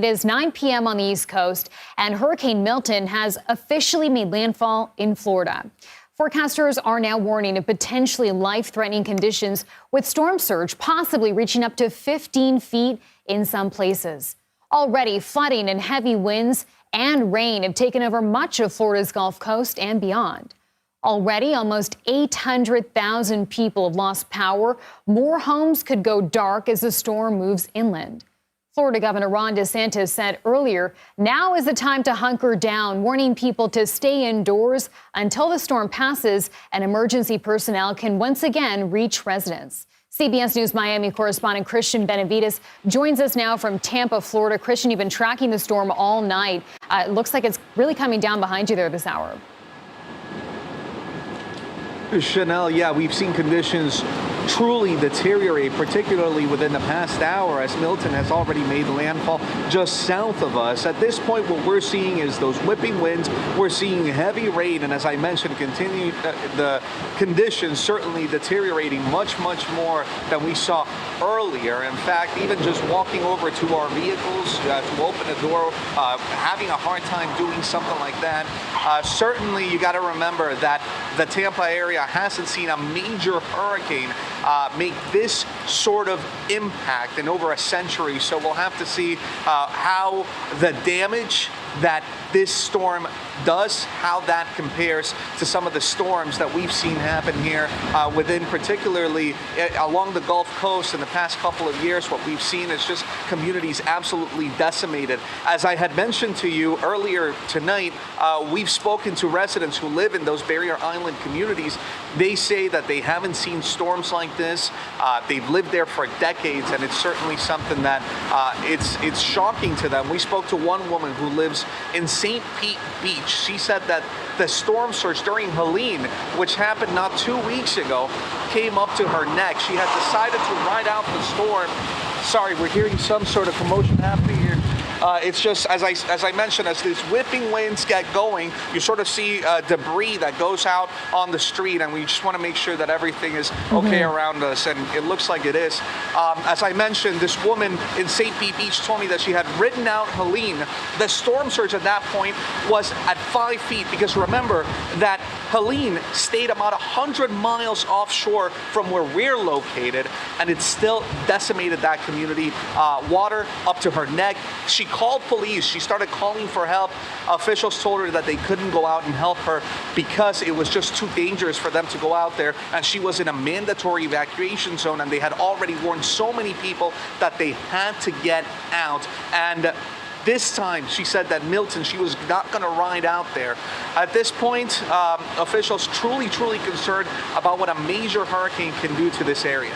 It is 9 p.m. on the East Coast, and Hurricane Milton has officially made landfall in Florida. Forecasters are now warning of potentially life-threatening conditions, with storm surge possibly reaching up to 15 feet in some places. Already, flooding and heavy winds and rain have taken over much of Florida's Gulf Coast and beyond. Already, almost 800,000 people have lost power. More homes could go dark as the storm moves inland. Florida Governor Ron DeSantis said earlier, now is the time to hunker down, warning people to stay indoors until the storm passes and emergency personnel can once again reach residents. CBS News Miami correspondent Christian Benavides joins us now from Tampa, Florida. Christian, you've been tracking the storm all night. It looks like it's really coming down behind you there this hour. Chanel, yeah, we've seen conditions truly deteriorate, particularly within the past hour, as Milton has already made landfall just south of us. At this point, what we're seeing is those whipping winds. We're seeing heavy rain, and as I mentioned, the conditions certainly deteriorating much more than we saw earlier. In fact, even just walking over to our vehicles to open the door, having a hard time doing something like that. Certainly, you got to remember that the Tampa area hasn't seen a major hurricane make this sort of impact in over a century. So we'll have to see how the damage that this storm does, how that compares to some of the storms that we've seen happen here within, particularly along the Gulf Coast in the past couple of years. What we've seen is just communities absolutely decimated. As I had mentioned to you earlier tonight, we've spoken to residents who live in those barrier island communities. They say that they haven't seen storms like this. They've lived there for decades, and it's certainly something that it's shocking to them. We spoke to one woman who lives in St. Pete Beach. She said that the storm surge during Helene, which happened not 2 weeks ago, came up to her neck. She had decided to ride out the storm. Sorry, we're hearing some sort of commotion happening here. It's just, as I mentioned, as these whipping winds get going, you sort of see debris that goes out on the street, and we just want to make sure that everything is okay around us, and it looks like it is. As I mentioned, this woman in St. Pete Beach told me that she had ridden out Helene. The storm surge at that point was at 5 feet, because remember that Helene stayed about 100 miles offshore from where we're located, and it still decimated that community. Water up to her neck. She called police. She started calling for help. Officials told her that they couldn't go out and help her because it was just too dangerous for them to go out there, and she was in a mandatory evacuation zone, and they had already warned so many people that they had to get out. And this time, she said that Milton, she was not going to ride out there. At this point, officials truly concerned about what a major hurricane can do to this area.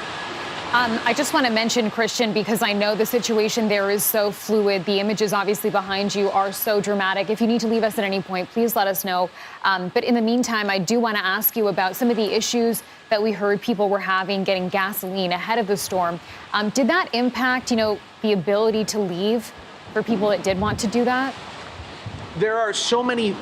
I just want to mention, Christian, because I know the situation there is so fluid. The images obviously behind you are so dramatic. If you need to leave us at any point, please let us know. But in the meantime, I do want to ask you about some of the issues that we heard people were having getting gasoline ahead of the storm. Did that impact, the ability to leave for people that did want to do that? There are so many.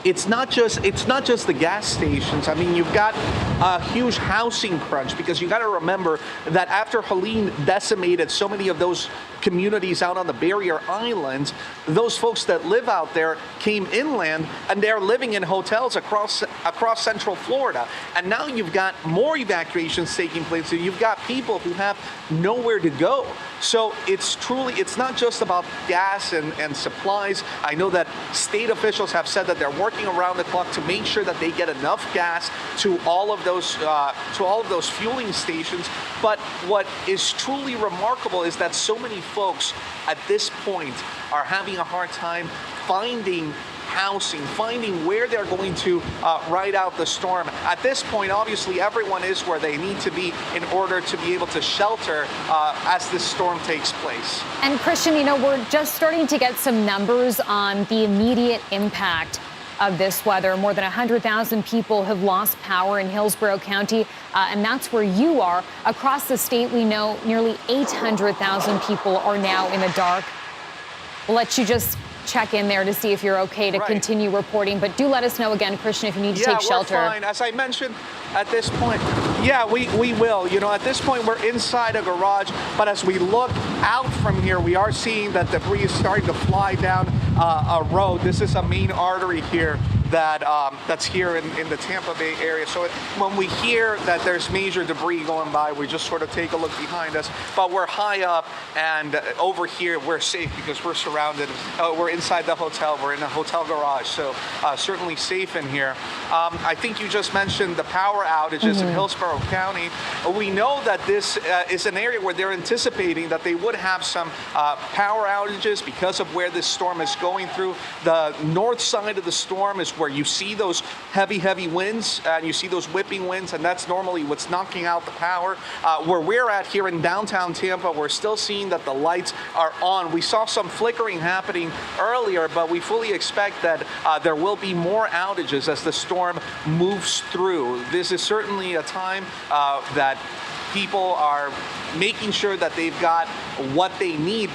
It's not just the gas stations. I mean, you've got a huge housing crunch, because you got to remember that after Helene decimated so many of those communities out on the barrier islands, those folks that live out there came inland, and they're living in hotels across Central Florida. And now you've got more evacuations taking place. So you've got people who have nowhere to go. So it's not just about gas and supplies. I know that state officials have said that they're working around the clock to make sure that they get enough gas to all of those fueling stations. But what is truly remarkable is that so many folks at this point are having a hard time finding housing, finding where they're going to ride out the storm. At this point, obviously, everyone is where they need to be in order to be able to shelter as this storm takes place. And Christian, we're just starting to get some numbers on the immediate impact of this weather. More than 100,000 people have lost power in Hillsborough County, and that's where you are. Across the state, we know nearly 800,000 people are now in the dark. We'll let you just check in there to see if you're okay to continue reporting. But do let us know again, Christian, if you need to take shelter. Yeah, we're fine. As I mentioned at this point, yeah, we will. You know, at this point, we're inside a garage. But as we look out from here, we are seeing that debris is starting to fly down a road. This is a main artery here that's here in the Tampa Bay area. So when we hear that there's major debris going by, we just sort of take a look behind us. But we're high up, and over here we're safe because we're surrounded. We're inside the hotel. We're in a hotel garage, so certainly safe in here. I think you just mentioned the power outages in Hillsborough County. We know that this is an area where they're anticipating that they would have some power outages because of where this storm is going through. The north side of the storm is where you see those heavy winds and you see those whipping winds, and that's normally what's knocking out the power. Where we're at here in downtown Tampa, we're still seeing that the lights are on. We saw some flickering happening earlier, but we fully expect that there will be more outages as the storm moves through. This is certainly a time that people are making sure that they've got what they need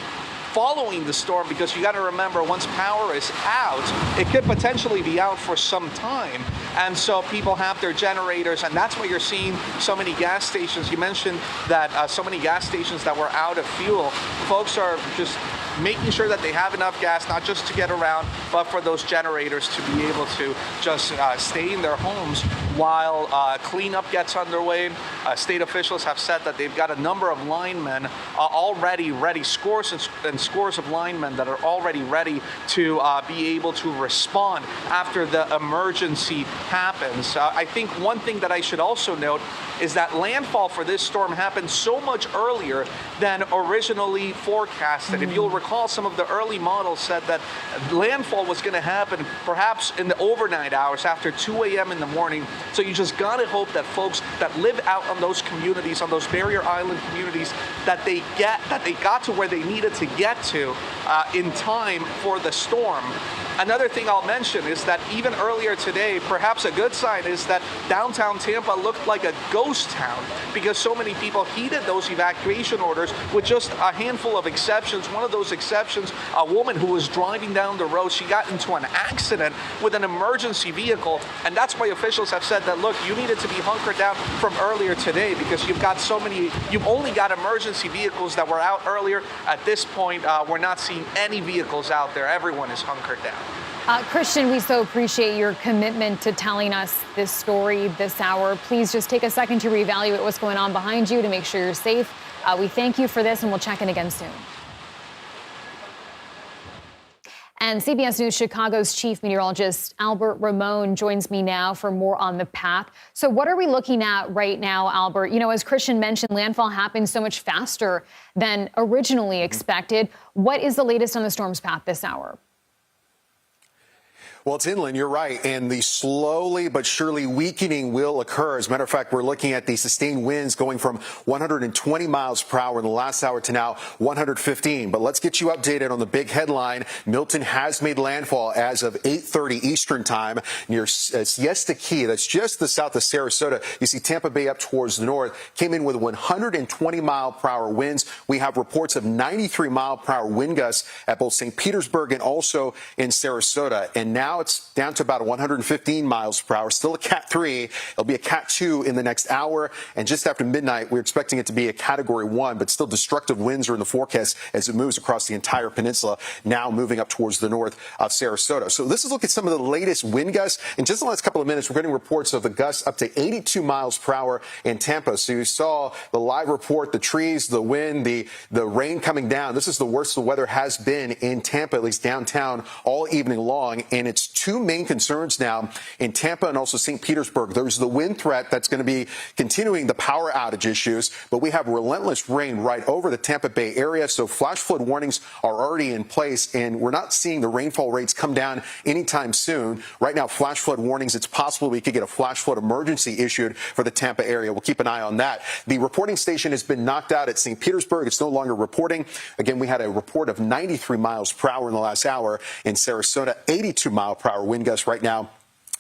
following the storm, because you got to remember, once power is out, it could potentially be out for some time. And so people have their generators, and that's why you're seeing so many gas stations. You mentioned that so many gas stations that were out of fuel. Folks are just making sure that they have enough gas, not just to get around, but for those generators to be able to just stay in their homes while cleanup gets underway. State officials have said that they've got a number of linemen already ready, scores and scores of linemen that are already ready to be able to respond after the emergency happens. I think one thing that I should also note is that landfall for this storm happened so much earlier than originally forecasted. If you'll recall, some of the early models said that landfall was going to happen perhaps in the overnight hours after 2 a.m. in the morning. So you just got to hope that folks that live out on those communities, on those barrier island communities, that they got to where they needed to get to in time for the storm. Another thing I'll mention is that even earlier today, perhaps a good sign is that downtown Tampa looked like a ghost town because so many people heeded those evacuation orders with just a handful of exceptions. One of those exceptions, a woman who was driving down the road, she got into an accident with an emergency vehicle. And that's why officials have said that, look, you needed to be hunkered down from earlier today because you've only got emergency vehicles that were out earlier. At this point, we're not seeing any vehicles out there. Everyone is hunkered down. Christian, we so appreciate your commitment to telling us this story this hour. Please just take a second to reevaluate what's going on behind you to make sure you're safe. We thank you for this, and we'll check in again soon. And CBS News Chicago's chief meteorologist Albert Ramon joins me now for more on the path. So what are we looking at right now, Albert? You know, as Christian mentioned, landfall happened so much faster than originally expected. What is the latest on the storm's path this hour? Well, it's inland, you're right, and the slowly but surely weakening will occur. As a matter of fact, we're looking at the sustained winds going from 120 miles per hour in the last hour to now 115. But let's get you updated on the big headline. Milton has made landfall as of 8:30 Eastern time near Siesta Key. That's just the south of Sarasota. You see Tampa Bay up towards the north came in with 120 mile per hour winds. We have reports of 93 mile per hour wind gusts at both St. Petersburg and also in Sarasota. And now it's down to about 115 miles per hour, still a Cat 3. It'll be a Cat 2 in the next hour. And just after midnight, we're expecting it to be a Category 1, but still destructive winds are in the forecast as it moves across the entire peninsula, now moving up towards the north of Sarasota. So this is a look at some of the latest wind gusts. In just the last couple of minutes, we're getting reports of the gusts up to 82 miles per hour in Tampa. So you saw the live report, the trees, the wind, the rain coming down. This is the worst the weather has been in Tampa, at least downtown, all evening long. And it's two main concerns now in Tampa and also St. Petersburg. There's the wind threat that's going to be continuing the power outage issues, but we have relentless rain right over the Tampa Bay area. So flash flood warnings are already in place, and we're not seeing the rainfall rates come down anytime soon. Right now, flash flood warnings, it's possible we could get a flash flood emergency issued for the Tampa area. We'll keep an eye on that. The reporting station has been knocked out at St. Petersburg. It's no longer reporting. Again, we had a report of 93 miles per hour in the last hour in Sarasota, 82 mile per hour wind gusts right now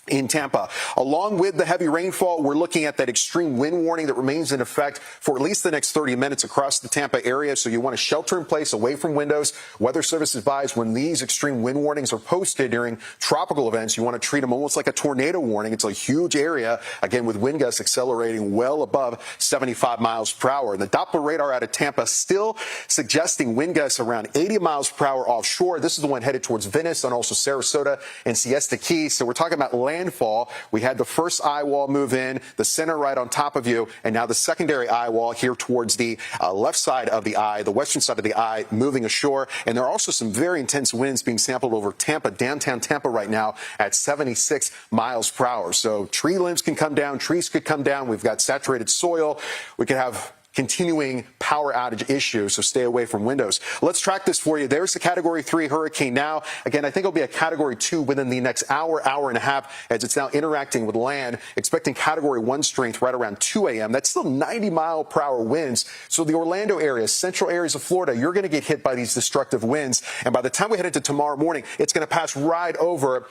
in Tampa. Along with the heavy rainfall, we're looking at that extreme wind warning that remains in effect for at least the next 30 minutes across the Tampa area. So you want to shelter in place away from windows. Weather Service advised when these extreme wind warnings are posted during tropical events, you want to treat them almost like a tornado warning. It's a huge area, again, with wind gusts accelerating well above 75 miles per hour. The Doppler radar out of Tampa still suggesting wind gusts around 80 miles per hour offshore. This is the one headed towards Venice and also Sarasota and Siesta Key. So we're talking about landfall. We had the first eye wall move in, the center right on top of you, and now the secondary eye wall here towards the left side of the eye, the western side of the eye, moving ashore. And there are also some very intense winds being sampled over Tampa, downtown Tampa right now at 76 miles per hour. So tree limbs can come down, trees could come down. We've got saturated soil. We could have continuing power outage issues, so stay away from windows. Let's track this for you. There's the Category 3 hurricane now. Again, I think it'll be a Category 2 within the next hour, hour and a half, as it's now interacting with land, expecting Category 1 strength right around 2 a.m. That's still 90-mile-per-hour winds. So the Orlando area, central areas of Florida, you're going to get hit by these destructive winds. And by the time we head into tomorrow morning, it's going to pass right over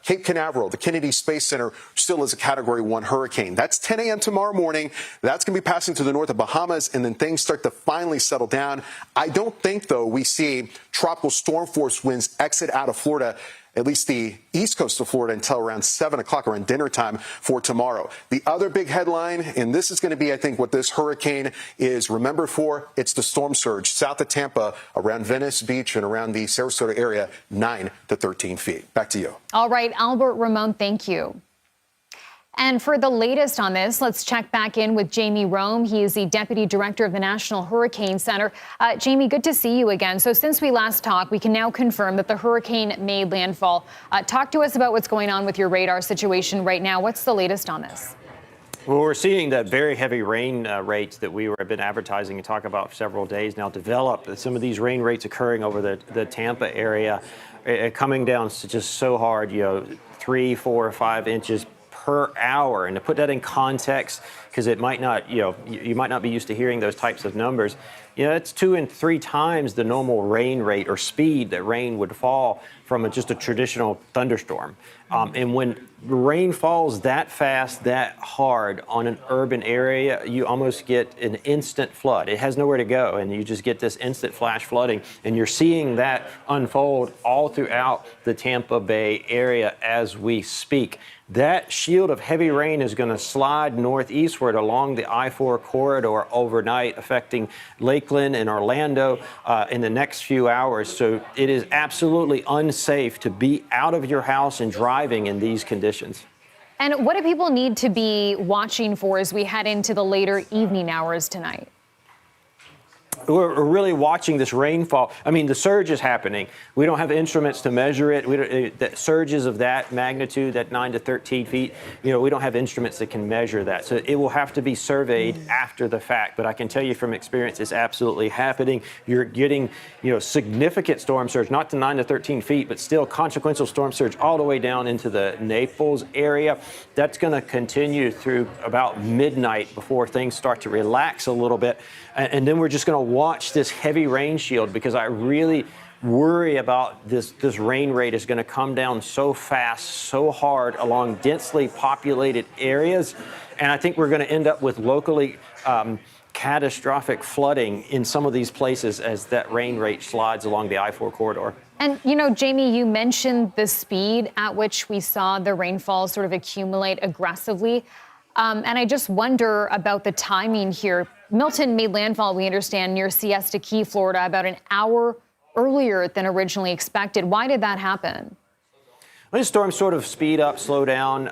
Cape Canaveral. The Kennedy Space Center still is a Category 1 hurricane. That's 10 a.m. tomorrow morning. That's going to be passing to the north of Bahamas, and then things start to finally settle down. I don't think, though, we see tropical storm force winds exit out of Florida, at least the east coast of Florida, until around 7 o'clock, around dinner time for tomorrow. The other big headline, and this is going to be, I think, what this hurricane is remembered for, it's the storm surge south of Tampa, around Venice Beach and around the Sarasota area, 9 to 13 feet. Back to you. All right, Albert Ramon, thank you. And for the latest on this, let's check back in with Jamie Rome. He is the Deputy Director of the National Hurricane Center. Jamie, good to see you again. So since we last talked, we can now confirm that the hurricane made landfall. Talk to us about what's going on with your radar situation right now. What's the latest on this? Well, we're seeing that very heavy rain rates that we have been advertising and talking about for several days now develop. Some of these rain rates occurring over the Tampa area, coming down just so hard, 3, 4, 5 inches per hour. And to put that in context, because it might not, you might not be used to hearing those types of numbers, it's 2 and 3 times the normal rain rate or speed that rain would fall from just a traditional thunderstorm. And when rain falls that fast, that hard on an urban area, you almost get an instant flood. It has nowhere to go, and you just get this instant flash flooding. And you're seeing that unfold all throughout the Tampa Bay area as we speak. That shield of heavy rain is going to slide northeastward along the I-4 corridor overnight, affecting Lakeland and Orlando in the next few hours. So it is absolutely unsafe to be out of your house and driving in these conditions. And what do people need to be watching for as we head into the later evening hours tonight? We're really watching this rainfall. I mean, the surge is happening. We don't have instruments to measure it. The surges of that magnitude, that 9 to 13 feet, we don't have instruments that can measure that. So it will have to be surveyed after the fact. But I can tell you from experience, it's absolutely happening. You're getting, significant storm surge, not to 9 to 13 feet, but still consequential storm surge all the way down into the Naples area. That's going to continue through about midnight before things start to relax a little bit. And then we're just going to watch this heavy rain shield, because I really worry about this rain rate is going to come down so fast, so hard along densely populated areas. And I think we're going to end up with locally catastrophic flooding in some of these places as that rain rate slides along the I-4 corridor. And, Jamie, you mentioned the speed at which we saw the rainfall sort of accumulate aggressively. And I just wonder about the timing here. Milton made landfall, we understand, near Siesta Key, Florida, about an hour earlier than originally expected. Why did that happen? When storms sort of speed up, slow down,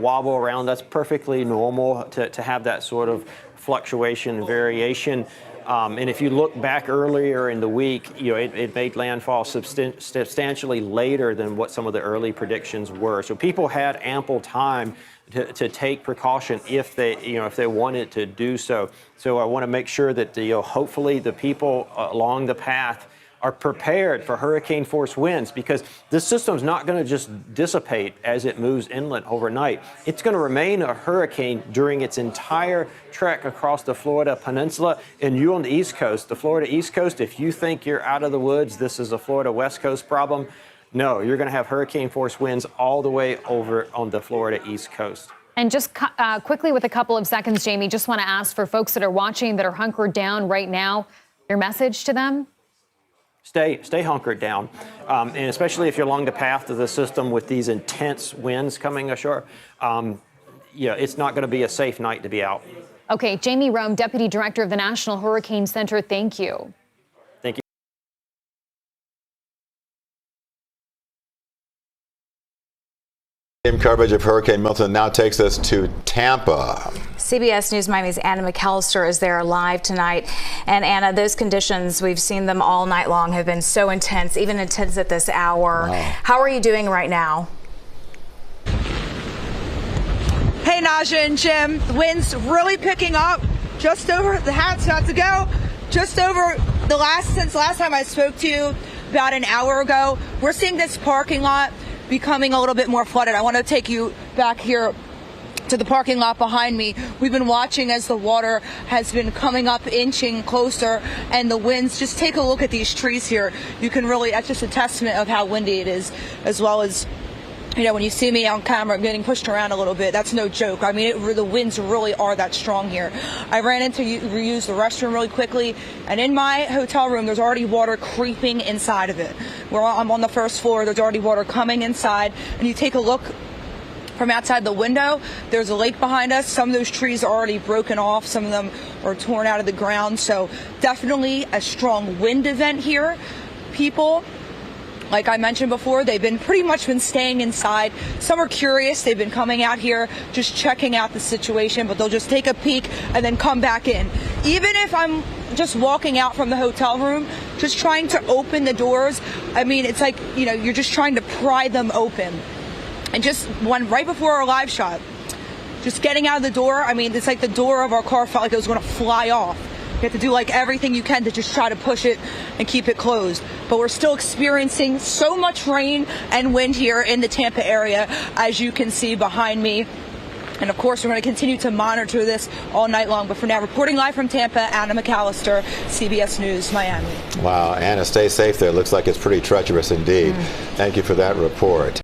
wobble around, that's perfectly normal to have that sort of fluctuation and variation. And if you look back earlier in the week, it made landfall substantially later than what some of the early predictions were. So people had ample time to take precaution if they wanted to do so. So I want to make sure that hopefully the people along the path are prepared for hurricane force winds, because this system's not going to just dissipate as it moves inland overnight. It's going to remain a hurricane during its entire trek across the Florida peninsula. And you on the East Coast, the Florida East Coast, if you think you're out of the woods, this is a Florida West Coast problem, no, you're going to have hurricane force winds all the way over on the Florida East Coast. And just quickly, with a couple of seconds, Jamie, just want to ask for folks that are watching, that are hunkered down right now, your message to them? Stay hunkered down, and especially if you're along the path of the system with these intense winds coming ashore, it's not going to be a safe night to be out. Okay, Jamie Rome, Deputy Director of the National Hurricane Center, thank you. Thank you. Coverage of Hurricane Milton now takes us to Tampa. CBS News Miami's Anna McAllister is there live tonight. And Anna, those conditions, we've seen them all night long, have been so intense, even intense at this hour. Wow. How are you doing right now? Hey, Naja and Jim, the wind's really picking up. Just over, the hat's about to go. Just over since last time I spoke to you about an hour ago, we're seeing this parking lot becoming a little bit more flooded. I want to take you back here to the parking lot behind me. We've been watching as the water has been coming up, inching closer, and the winds. Just take a look at these trees here. You can really, that's just a testament of how windy it is, as well as, when you see me on camera getting pushed around a little bit, that's no joke. I mean, the winds really are that strong here. I ran in to use the restroom really quickly, and in my hotel room, there's already water creeping inside of it. I'm on the first floor, there's already water coming inside, and you take a look from outside the window, there's a lake behind us. Some of those trees are already broken off, some of them are torn out of the ground, so definitely a strong wind event here. People, like I mentioned before, they've pretty much been staying inside. Some are curious. They've been coming out here just checking out the situation, but they'll just take a peek and then come back in. Even if I'm just walking out from the hotel room, just trying to open the doors, I mean, it's like, you're just trying to pry them open. And just one right before our live shot, just getting out of the door, I mean, it's like the door of our car felt like it was going to fly off. You have to do everything you can to just try to push it and keep it closed. But we're still experiencing so much rain and wind here in the Tampa area, as you can see behind me. And of course, we're going to continue to monitor this all night long. But for now, reporting live from Tampa, Anna McAllister, CBS News, Miami. Wow, Anna, stay safe there. Looks like it's pretty treacherous indeed. Thank you for that report.